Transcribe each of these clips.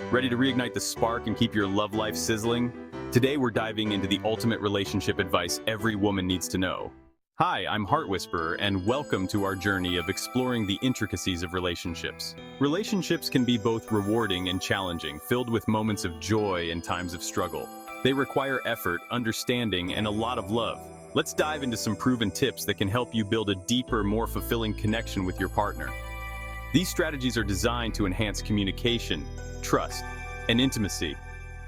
Ready to reignite the spark and keep your love life sizzling? Today we're diving into the ultimate relationship advice every woman needs to know. Hi, I'm Heart Whisperer, and welcome to our journey of exploring the intricacies of relationships. Relationships can be both rewarding and challenging, filled with moments of joy and times of struggle. They require effort, understanding, and a lot of love. Let's dive into some proven tips that can help you build a deeper, more fulfilling connection with your partner. These strategies are designed to enhance communication, trust, and intimacy.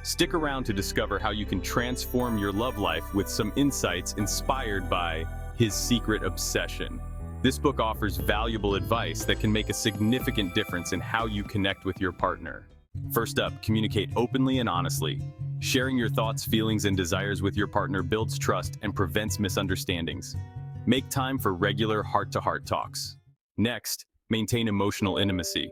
Stick around to discover how you can transform your love life with some insights inspired by His Secret Obsession. This book offers valuable advice that can make a significant difference in how you connect with your partner. First up, communicate openly and honestly. Sharing your thoughts, feelings, and desires with your partner builds trust and prevents misunderstandings. Make time for regular heart-to-heart talks. Next, maintain emotional intimacy.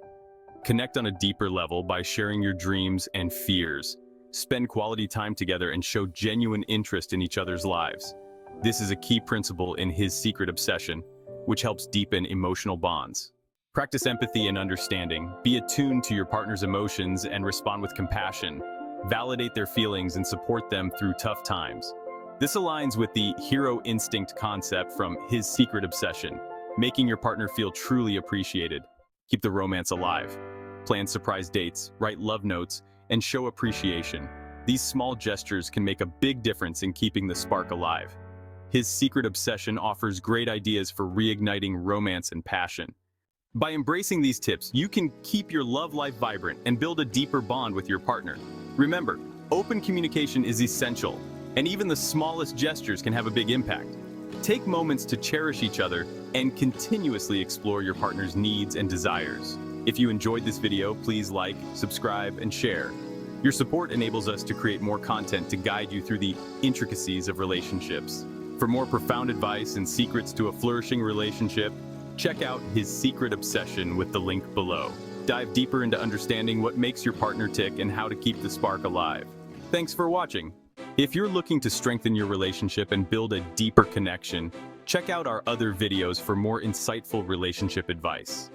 Connect on a deeper level by sharing your dreams and fears. Spend quality time together and show genuine interest in each other's lives. This is a key principle in His Secret Obsession, which helps deepen emotional bonds. Practice empathy and understanding. Be attuned to your partner's emotions and respond with compassion. Validate their feelings and support them through tough times. This aligns with the hero instinct concept from His Secret Obsession, making your partner feel truly appreciated. Keep the romance alive. Plan surprise dates, write love notes, and show appreciation. These small gestures can make a big difference in keeping the spark alive. His Secret Obsession offers great ideas for reigniting romance and passion. By embracing these tips, you can keep your love life vibrant and build a deeper bond with your partner. Remember, open communication is essential, and even the smallest gestures can have a big impact. Take moments to cherish each other and continuously explore your partner's needs and desires. If you enjoyed this video, please like, subscribe, and share. Your support enables us to create more content to guide you through the intricacies of relationships. For more profound advice and secrets to a flourishing relationship, check out His Secret Obsession with the link below. Dive deeper into understanding what makes your partner tick and how to keep the spark alive. Thanks for watching. If you're looking to strengthen your relationship and build a deeper connection, check out our other videos for more insightful relationship advice.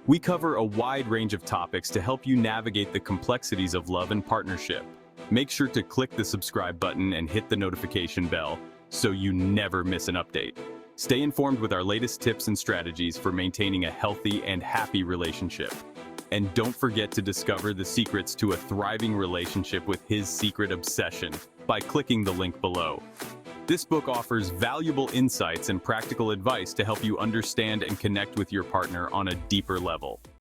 We cover a wide range of topics to help you navigate the complexities of love and partnership. Make sure to click the subscribe button and hit the notification bell so you never miss an update. Stay informed with our latest tips and strategies for maintaining a healthy and happy relationship. And don't forget to discover the secrets to a thriving relationship with His Secret Obsession by clicking the link below. This book offers valuable insights and practical advice to help you understand and connect with your partner on a deeper level.